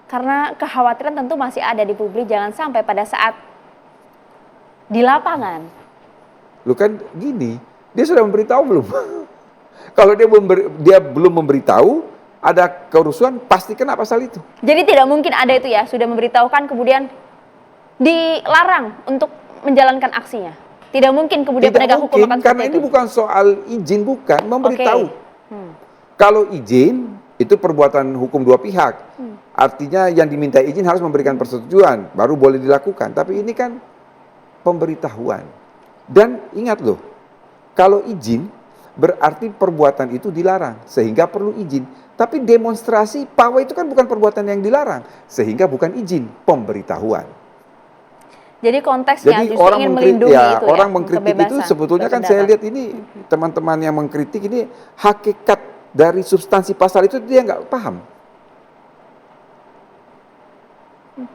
Karena kekhawatiran tentu masih ada di publik, jangan sampai pada saat di lapangan. Lu kan gini, dia sudah memberitahu belum? Kalau dia belum memberitahu, ada kerusuhan, pasti kena pasal itu. Jadi tidak mungkin ada itu ya, sudah memberitahukan kemudian dilarang untuk menjalankan aksinya. Tidak mungkin kemudian penegak hukum akan karena seperti ini itu. bukan soal izin, bukan memberitahu. Okay. Kalau izin itu perbuatan hukum dua pihak. Artinya yang diminta izin harus memberikan persetujuan, baru boleh dilakukan. Tapi ini kan pemberitahuan. Dan ingat loh, kalau izin berarti perbuatan itu dilarang, sehingga perlu izin. Tapi demonstrasi pawai itu kan bukan perbuatan yang dilarang, sehingga bukan izin, pemberitahuan. Jadi konteksnya jadi justru orang ingin melindungi itu ya, orang mengkritik itu sebetulnya kan saya lihat ini teman-teman yang mengkritik ini hakikat dari substansi pasal itu dia nggak paham.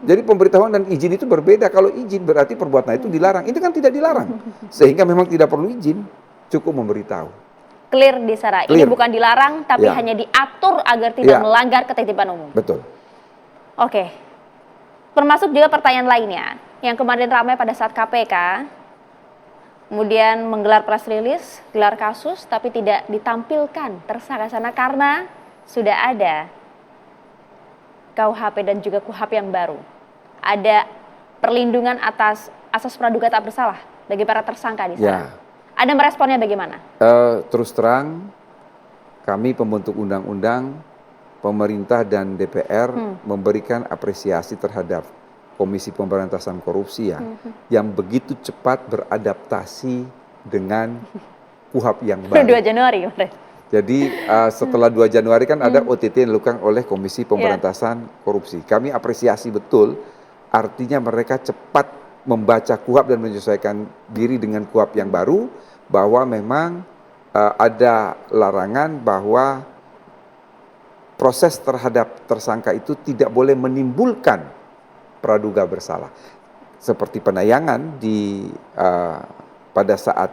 Jadi pemberitahuan dan izin itu berbeda. Kalau izin berarti perbuatan itu dilarang. Ini kan tidak dilarang. Sehingga memang tidak perlu izin, cukup memberitahu. Clear di sana. Ini bukan dilarang, tapi hanya diatur agar tidak melanggar ketertiban umum. Betul. Oke. Termasuk juga pertanyaan lainnya, yang kemarin ramai pada saat KPK, kemudian menggelar press release, gelar kasus, tapi tidak ditampilkan tersangka sana karena sudah ada KUHP dan juga KUHP yang baru. Ada perlindungan atas asas praduga tak bersalah bagi para tersangka di sana. Ada meresponnya bagaimana? Terus terang, kami pembentuk undang-undang, pemerintah dan DPR memberikan apresiasi terhadap Komisi Pemberantasan Korupsi yang begitu cepat beradaptasi dengan KUHP yang baru. 2 Januari kemarin. Jadi setelah 2 Januari kan ada OTT yang dilakukan oleh Komisi Pemberantasan Korupsi. Kami apresiasi betul, artinya mereka cepat membaca KUHP dan menyesuaikan diri dengan KUHP yang baru, bahwa memang ada larangan bahwa proses terhadap tersangka itu tidak boleh menimbulkan praduga bersalah. Seperti penayangan pada saat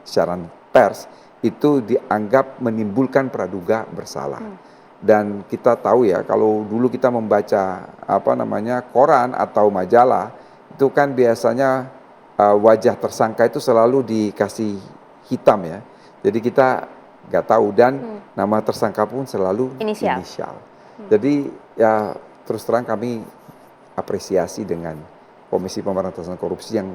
siaran pers, itu dianggap menimbulkan praduga bersalah. Dan kita tahu ya, kalau dulu kita membaca koran atau majalah, itu kan biasanya wajah tersangka itu selalu dikasih hitam ya. Jadi kita nggak tahu, dan nama tersangka pun selalu inisial. Jadi ya terus terang kami apresiasi dengan Komisi Pemberantasan Korupsi yang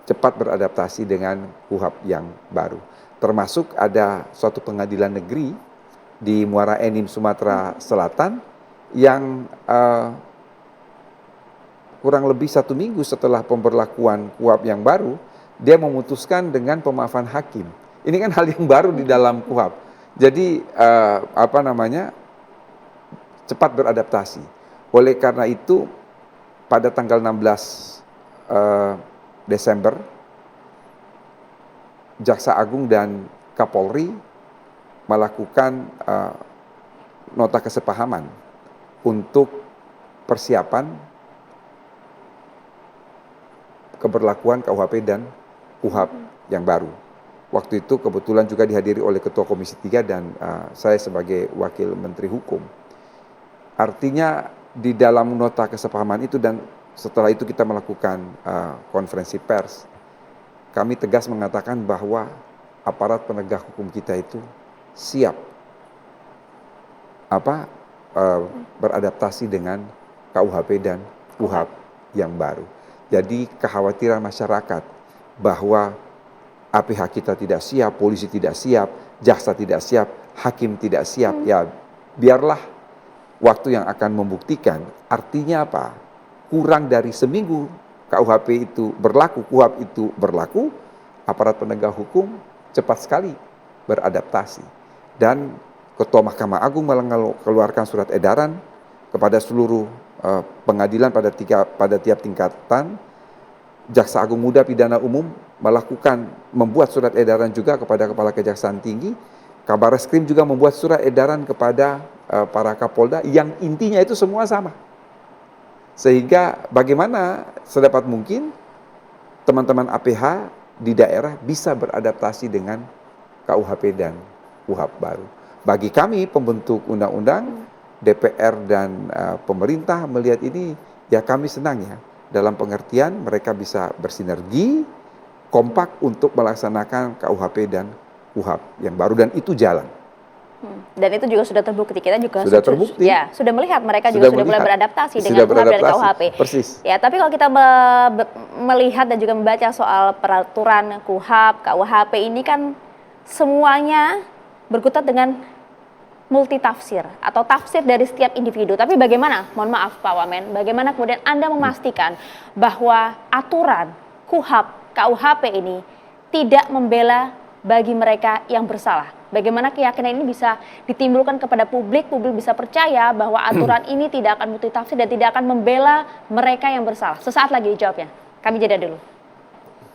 cepat beradaptasi dengan KUHP yang baru. Termasuk ada suatu pengadilan negeri di Muara Enim, Sumatera Selatan yang kurang lebih 1 minggu setelah pemberlakuan KUHP yang baru, dia memutuskan dengan pemaafan hakim. Ini kan hal yang baru di dalam KUHP. Jadi cepat beradaptasi. Oleh karena itu pada tanggal 16 Desember, Jaksa Agung dan Kapolri melakukan nota kesepahaman untuk persiapan keberlakuan KUHP dan KUHP yang baru. Waktu itu kebetulan juga dihadiri oleh Ketua Komisi 3 dan saya sebagai Wakil Menteri Hukum. Artinya di dalam nota kesepahaman itu, dan setelah itu kita melakukan konferensi pers, kami tegas mengatakan bahwa aparat penegak hukum kita itu siap beradaptasi dengan KUHP dan KUHP yang baru. Jadi kekhawatiran masyarakat bahwa APH kita tidak siap, polisi tidak siap, jaksa tidak siap, hakim tidak siap, ya biarlah waktu yang akan membuktikan. Artinya apa? Kurang dari seminggu KUHP itu berlaku, KUHP itu berlaku, aparat penegak hukum cepat sekali beradaptasi. Dan Ketua Mahkamah Agung mengeluarkan surat edaran kepada seluruh pengadilan pada tiap tingkatan. Jaksa Agung Muda Pidana Umum membuat surat edaran juga kepada Kepala Kejaksaan Tinggi. Kabar Reskrim juga membuat surat edaran kepada para Kapolda yang intinya itu semua sama. Sehingga bagaimana sedapat mungkin teman-teman APH di daerah bisa beradaptasi dengan KUHP dan KUHP baru. Bagi kami pembentuk undang-undang DPR dan pemerintah melihat ini, ya kami senang ya. Dalam pengertian mereka bisa bersinergi, kompak untuk melaksanakan KUHP dan KUHAP yang baru, dan itu jalan. Dan itu juga sudah terbukti, kita juga Sudah terbukti. Ya, sudah melihat mereka juga sudah mulai beradaptasi dengan KUHP dan KUHP. Persis. Ya, tapi kalau kita melihat dan juga membaca soal peraturan KUHP, KUHP ini kan semuanya berkutat dengan multi tafsir atau tafsir dari setiap individu. Tapi bagaimana, mohon maaf Pak Wamen, bagaimana kemudian Anda memastikan bahwa aturan KUHP, KUHP ini tidak membela bagi mereka yang bersalah? Bagaimana keyakinan ini bisa ditimbulkan kepada publik, publik bisa percaya bahwa aturan ini tidak akan multitafsir dan tidak akan membela mereka yang bersalah? Sesaat lagi dijawabnya. Kami jeda dulu.